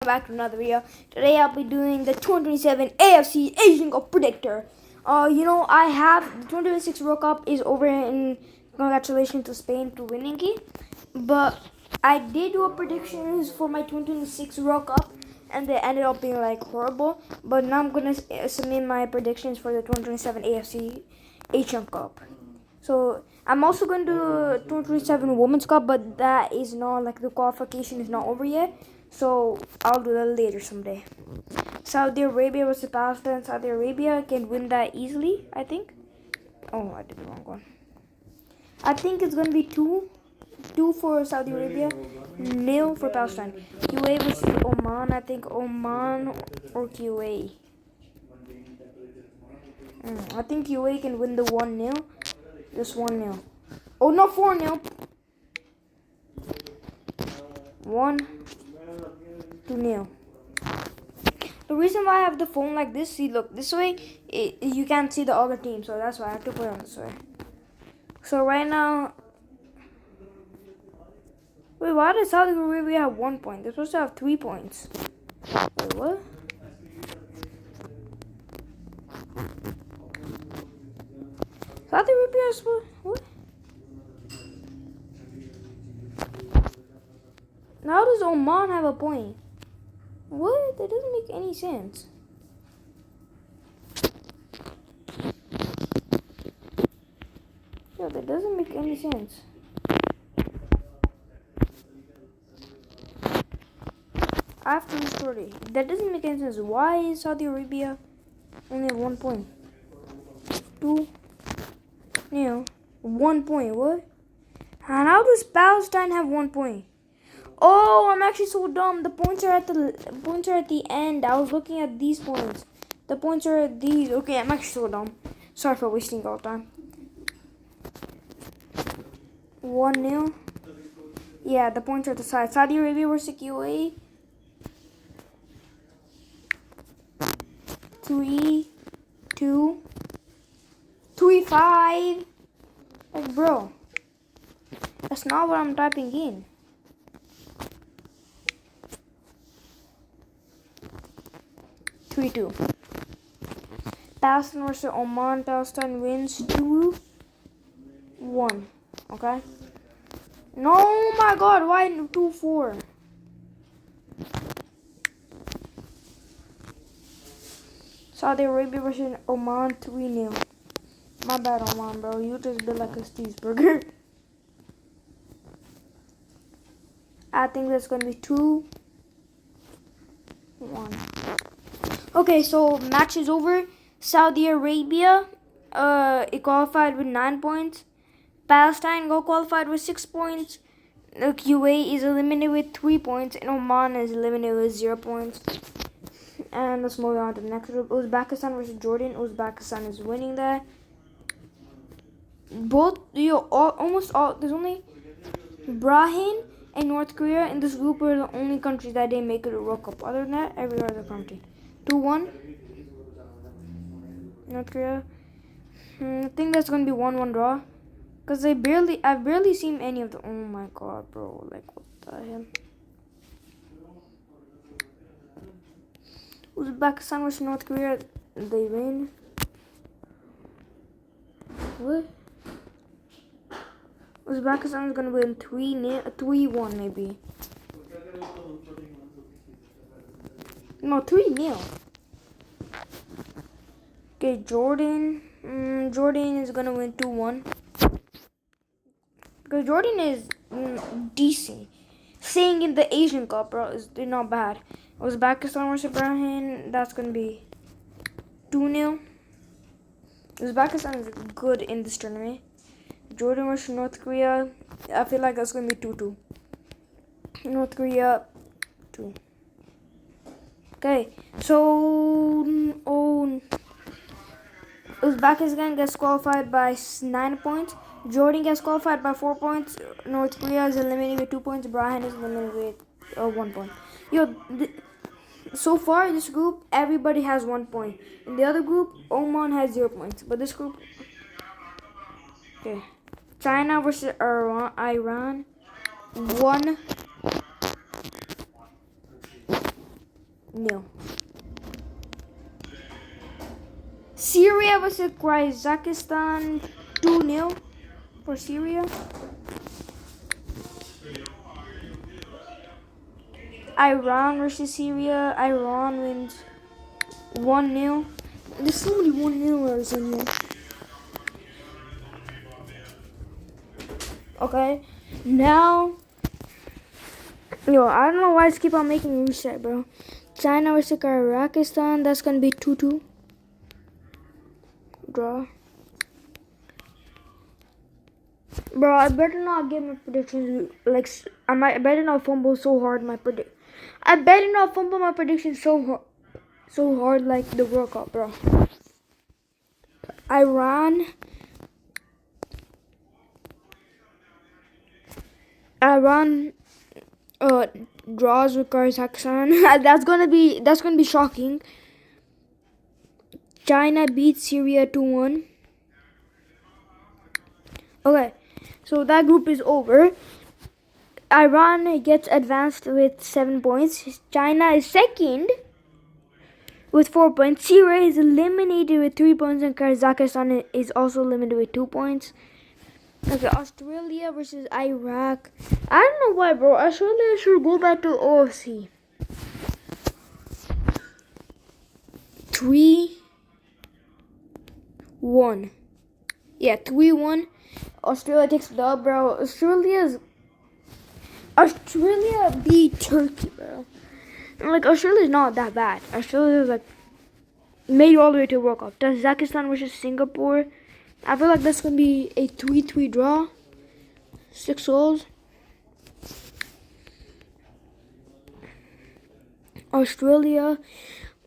back to another video. Today I'll be doing the 2027 AFC Asian Cup Predictor. I have the 2026 World Cup is over, and congratulations to Spain to winning it. But I did do a predictions for my 2026 World Cup, and they ended up being like horrible. But now I'm gonna submit my predictions for the 2027 AFC Asian Cup. So I'm also going to do the 2027 Women's Cup, but that is not, like, the qualification is not over yet. So I'll do that later someday. Saudi Arabia versus Palestine. Saudi Arabia can win that easily, I think. Oh, I did the wrong one. I think it's going to be 2 for Saudi Arabia, 0 for Palestine. QA versus Oman. I think Oman or QA. I think QA can win the 1-0. Just 1-0. Oh, no, 4-0. 1-0. The reason why I have the phone like this, see, look, this way, you can't see the other team, so that's why I have to put it on this way. So right now, wait, why does Saudi Arabia have 1 point? They're supposed to have 3 points. Wait, what? Saudi Arabia is what? How does Oman have a point? What? That doesn't make any sense. Yeah, that doesn't make any sense. After the story, that doesn't make any sense. Why is Saudi Arabia only have 1 point? 2, 1 point. What? And how does Palestine have 1 point? Oh, I'm actually so dumb. The points are at the end. I was looking at these points. The points are at these. Okay, I'm actually so dumb. Sorry for wasting all time. 1-0. Yeah, the points are at the side. Saudi Arabia versus QA. 3-2. 3-5. Like, bro, that's not what I'm typing in. Palestine versus Oman. Palestine wins 2-1. Okay. No, my God, why 2-4? Saudi Arabia versus Oman 3-0. My bad, Oman, bro. You just built like a cheeseburger. I think that's gonna be 2-1. Okay, so match is over. Saudi Arabia, it qualified with 9 points. Palestine got qualified with 6 points. QA is eliminated with 3 points, and Oman is eliminated with 0 points. And let's move on to the next group. Uzbekistan versus Jordan. Uzbekistan is winning that. Almost all. There's only Bahrain and North Korea in this group are the only countries that didn't make it to World Cup. Other than that, every other country. 2-1. North Korea. I think that's gonna be 1-1 draw. Cause I've barely seen any of the. Oh my God, bro! Like, what the hell? Uzbekistan versus North Korea. They win. What? Uzbekistan is gonna win 3-1 maybe. No, 3-0. Okay, Jordan. Jordan is gonna win 2-1. Because Jordan is decent. Staying in the Asian Cup, bro, they're not bad. Uzbekistan versus Bahrain, that's gonna be 2-0. Uzbekistan is good in this tournament. Jordan versus North Korea, I feel like that's gonna be 2-2. North Korea 2. Okay, so Uzbekistan gets qualified by 9 points. Jordan gets qualified by 4 points. North Korea is eliminated with 2 points. Bahrain is eliminated with 1 point. So far, this group, everybody has 1 point. In the other group, Oman has 0 points. But this group, okay. China versus Iran. 1 0. Syria versus Kazakhstan 2-0 for Syria. Iran versus Syria. Iran wins 1-0. There's so many 1-0ers in here. Okay, now, I don't know why I just keep on making me reset, bro. China versus Kazakhstan, that's gonna be 2-2. Draw. Bro, I better not get my predictions, like, I better not fumble so hard I better not fumble my predictions so hard like the World Cup, bro. Iran draws with Kazakhstan. that's gonna be shocking. China beats Syria 2-1. Okay, so that group is over. Iran gets advanced with 7 points. China is second with 4 points. Syria is eliminated with 3 points, and Kazakhstan is also eliminated with 2 points. Okay, Australia versus Iraq. I don't know why, bro. Australia should go back to OFC. 3-1. Yeah, 3-1. Australia takes the dub, bro. Australia beat Turkey, bro. And, like, Australia's not that bad. Australia's, like, made it all the way to World Cup. Kazakhstan versus Singapore. I feel like that's going to be a 3-3 draw. 6 goals. Australia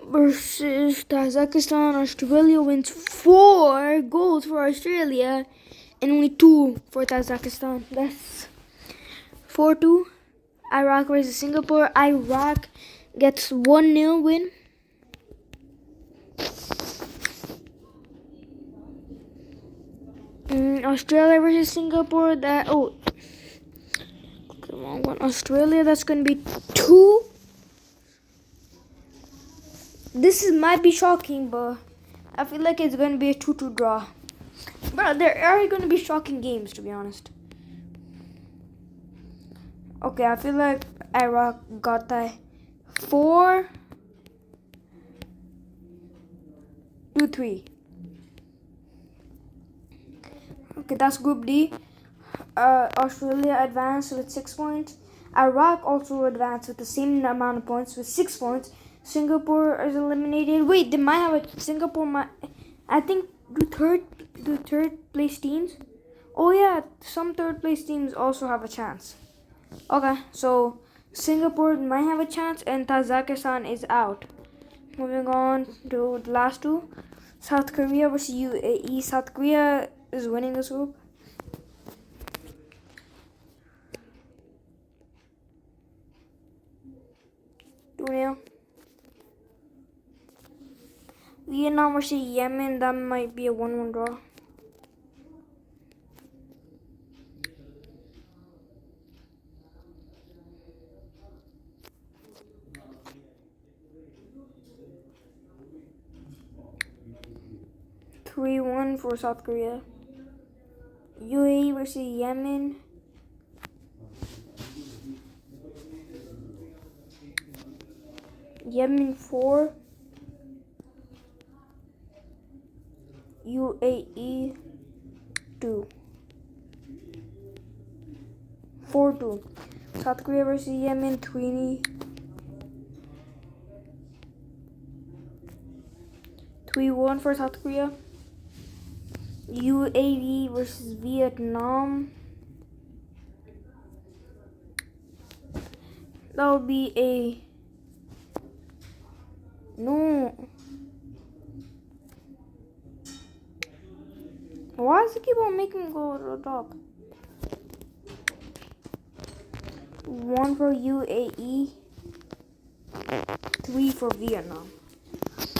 versus Kazakhstan. Australia wins 4 goals for Australia and only 2 for Kazakhstan. That's 4-2. Iraq versus Singapore. Iraq gets 1-0 win. Australia versus Singapore. Australia, that's gonna be 2. This might be shocking, but I feel like it's gonna be a 2-2 draw. But there are gonna be shocking games, to be honest. Okay, I feel like Iraq got that 4-3. Okay, that's Group D. Australia advanced with 6 points. Iraq also advanced with the same amount of points with 6 points. Singapore is eliminated. Wait, they might have I think do third place teams? Oh yeah, some third place teams also have a chance. Okay, so Singapore might have a chance and Kazakhstan is out. Moving on to the last two. South Korea versus UAE. South Korea is winning this group. Vietnam versus Yemen, that might be a 1-1 draw. (3-1) for South Korea. UAE versus Yemen. Yemen 4. UAE 2. 4-2. South Korea versus Yemen 3-1 for South Korea. UAE versus Vietnam. That would be a no. Why does it keep on making me go to the top? 1 for UAE, 3 for Vietnam.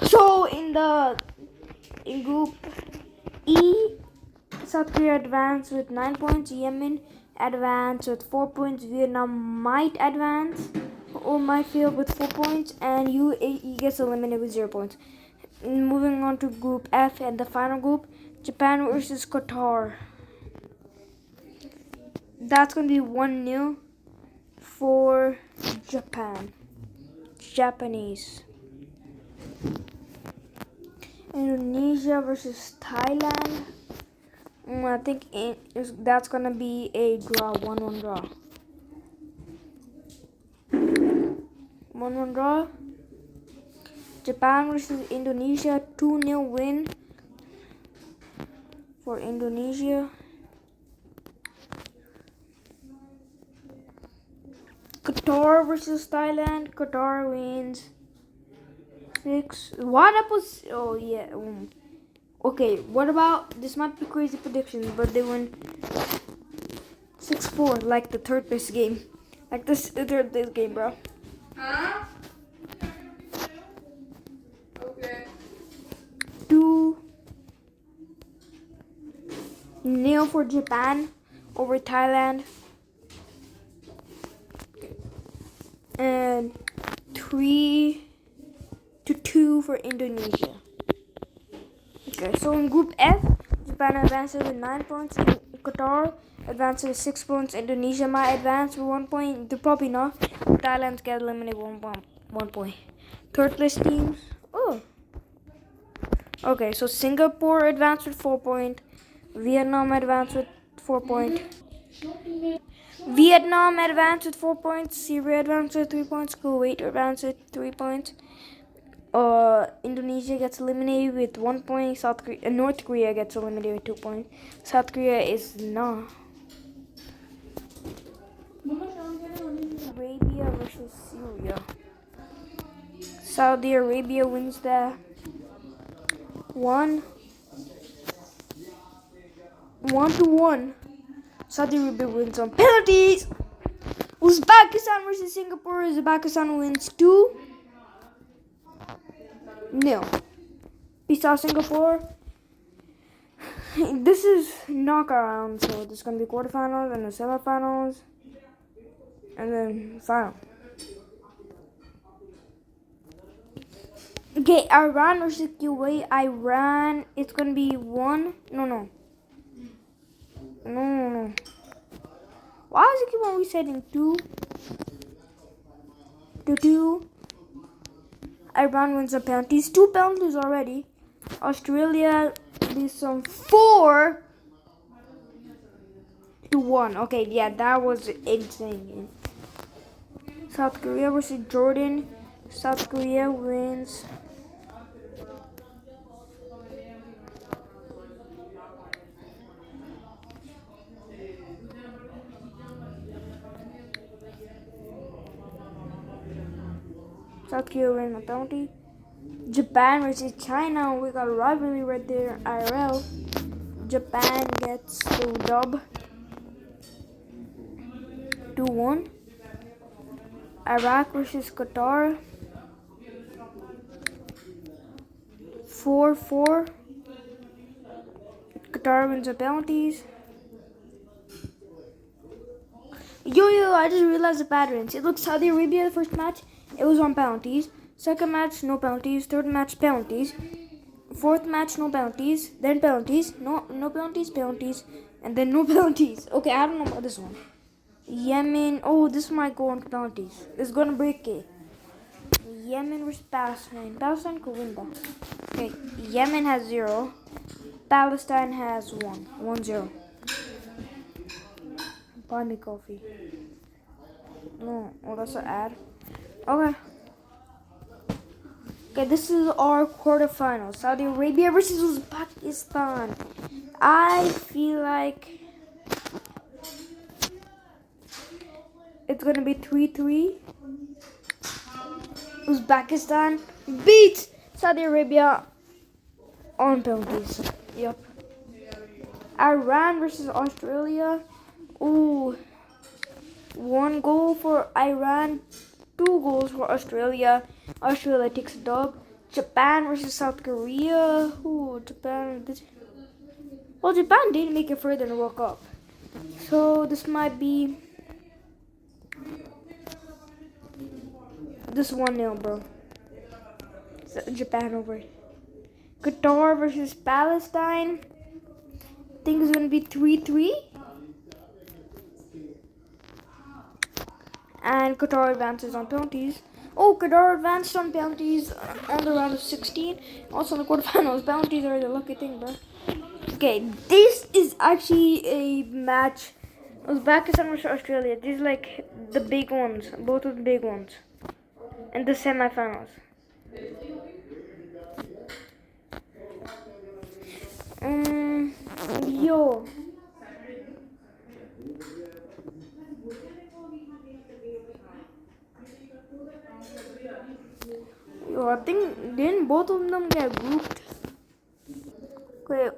So in Group E, South Korea advanced with 9 points. Yemen advanced with 4 points. Vietnam might advance my field with 4 points, and he gets eliminated with 0 points. Moving on to Group F and the final group, Japan versus Qatar. That's going to be 1-0 for Japan. Japanese. Indonesia versus Thailand. I think that's going to be a draw, 1-1 draw. 1-1 draw. Japan versus Indonesia, 2-0 win for Indonesia. Qatar versus Thailand. Qatar wins 6. What up was? Oh yeah. Okay. What about? This might be crazy predictions, but they win 6-4, like the third place game, like this third place game, bro. Huh? Okay. 2-0 for Japan over Thailand. And 3-2 for Indonesia. Okay, so in Group F, Japan advances with 9 points. Qatar advances with 6 points. Indonesia might advance with 1 point. They're probably not. Thailand get eliminated with 1 point. Third place teams. Oh. Okay, so Singapore advanced with 4 points. Vietnam advanced with 4 points. Vietnam advanced with 4 points. Syria advanced with 3 points. Kuwait advanced with 3 points. Indonesia gets eliminated with 1 point. North Korea gets eliminated with 2 points. South Korea is not. Arabia versus Syria. Saudi Arabia wins that 1-1. Saudi Arabia wins on penalties. Uzbekistan versus Singapore. Uzbekistan wins 2-0. Peace out, Singapore. This is knockout round, so there's gonna be quarterfinals and the semifinals, and then final. Okay, Iran versus Kuwait. Iran, it's gonna be 1. No. Why does it keep on resetting? 2-2. Iran wins the penalties. 2 penalties already. Australia leads some 4-1. Okay, yeah, that was insane. South Korea versus Jordan. South Korea wins. South Korea wins the penalty. Japan versus China. We got a rivalry right there. IRL. Japan gets the dub. 2-1. Iraq versus Qatar. 4-4. Qatar wins the penalties. Yo, I just realized the patterns. It looks Saudi Arabia, the first match, it was on penalties. Second match, no penalties. Third match, penalties. Fourth match, no penalties. Then penalties. No penalties, penalties. And then no penalties. Okay, I don't know about this one. Yemen. Oh, this might go on penalties. It's gonna break it. Yemen versus Palestine. Palestine could win that. Okay, Yemen has 0. Palestine has 1. 1-0. Buy me coffee. No, that's an ad. Okay. Okay, this is our quarterfinals. Saudi Arabia versus Uzbekistan. I feel like it's gonna be 3-3. Uzbekistan beats Saudi Arabia on penalties. Yep. Iran versus Australia. Ooh. 1 goal for Iran, 2 goals for Australia. Australia takes a dub. Japan versus South Korea. Ooh, Japan. Well, Japan didn't make it further in the World Cup. So this might be This 1-0, bro. Japan over. Qatar versus Palestine. I think it's gonna be 3-3. And Qatar advances on penalties. Oh, Qatar advanced on penalties on the round of 16. Also in the quarterfinals. Penalties are the lucky thing, bro. Okay, this is actually a match. Uzbekistan versus Australia. These are like the big ones. Both of the big ones. And the semifinals. Yo. Yo, I think didn't both of them get grouped? Okay,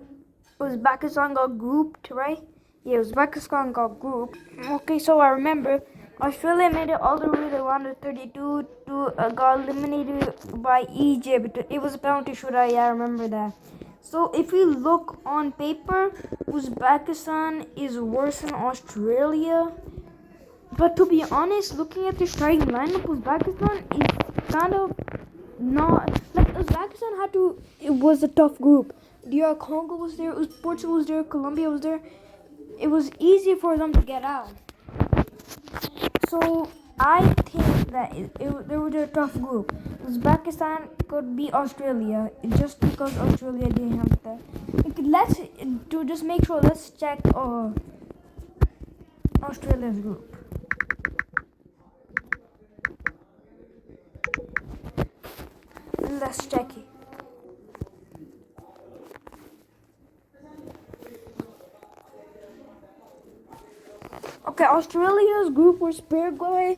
Uzbekistan got grouped, right? Yeah, Uzbekistan got grouped. Okay, so I remember Australia made it all the way to the round of 32 to got eliminated by Egypt. It was a penalty shootout. Yeah, I remember that. So if we look on paper, Uzbekistan is worse than Australia. But to be honest, looking at the starting lineup, Uzbekistan is kind of not like Uzbekistan had to. It was a tough group. DR Congo was there. Portugal was there. Colombia was there. It was easy for them to get out. So I think that they were a tough group. Uzbekistan could beat Australia just because Australia didn't have that. Let's to just make sure. Let's check Australia's group. Let's check it. Okay, Australia's group was Paraguay,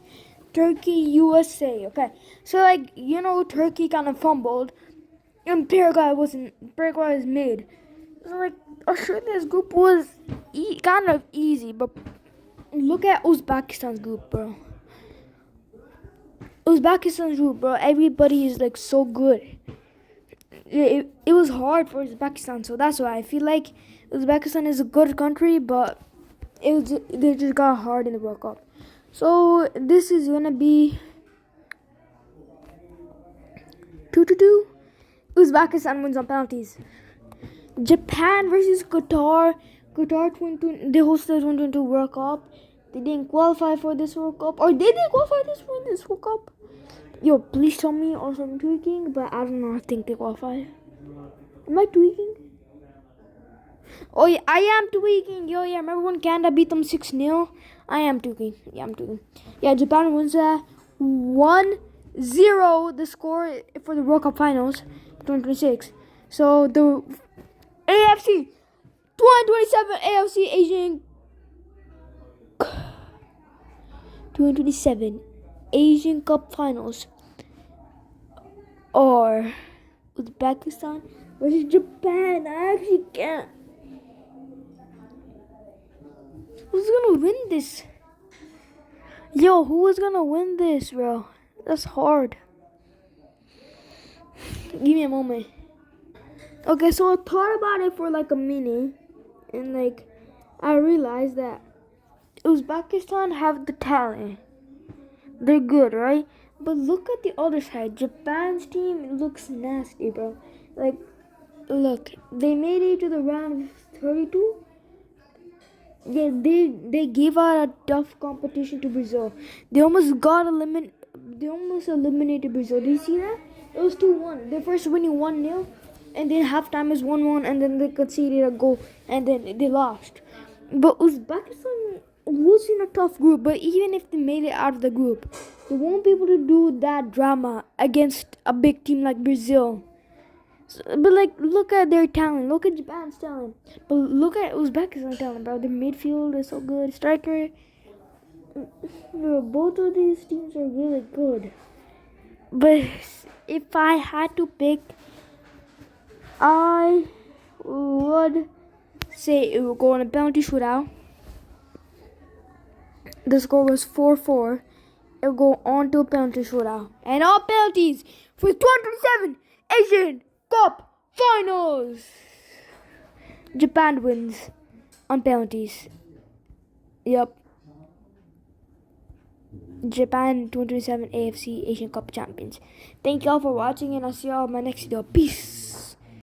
Turkey, USA. Okay, so like Turkey kind of fumbled, and Paraguay wasn't. Paraguay is mid. So like Australia's group was kind of easy, but look at Uzbekistan's group, bro. Uzbekistan's group, bro. Everybody is like so good. It was hard for Uzbekistan, so that's why I feel like Uzbekistan is a good country, but they just got hard in the World Cup. So this is gonna be 2-2. Uzbekistan wins on penalties. Japan versus Qatar. Qatar 2020, they hosted the 2022 World Cup. They didn't qualify for this World Cup, or did they qualify for this World Cup? Yo, please tell me also I'm tweaking, but I don't know. I think they qualify. Am I tweaking? Oh yeah, I am tweaking. Yo, yeah, remember when Canada beat them 6-0? I am tweaking. Yeah, I'm tweaking. Yeah, Japan wins 1-0 the score for the World Cup Finals 2026. So the AFC 2027 AFC Asian 2027 Asian Cup Finals or Uzbekistan versus Japan. I actually can't. Who's gonna win this? Yo, who is gonna win this, bro? That's hard. Give me a moment. Okay, so I thought about it for like a minute, and like I realized that Uzbekistan have the talent. They're good, right? But look at the other side. Japan's team looks nasty, bro. Like, look, they made it to the round of 32. Yeah, they gave out a tough competition to Brazil. They almost eliminated Brazil. Did you see that? It was 2-1. They first winning 1-0, and then halftime is 1-1, and then they conceded a goal, and then they lost. But Uzbekistan was in a tough group. But even if they made it out of the group, they won't be able to do that drama against a big team like Brazil. But like, look at their talent. Look at Japan's talent. But look at Uzbekistan's talent, bro. Their midfield is so good. Striker. Bro, both of these teams are really good. But if I had to pick, I would say it would go on a penalty shootout. The score was 4-4. It will go on to a penalty shootout. And all penalties for 2027 Asian Cup Finals. Japan wins on penalties. Yep. Japan 2027 AFC Asian Cup champions. Thank y'all for watching, and I'll see y'all in my next video. Peace.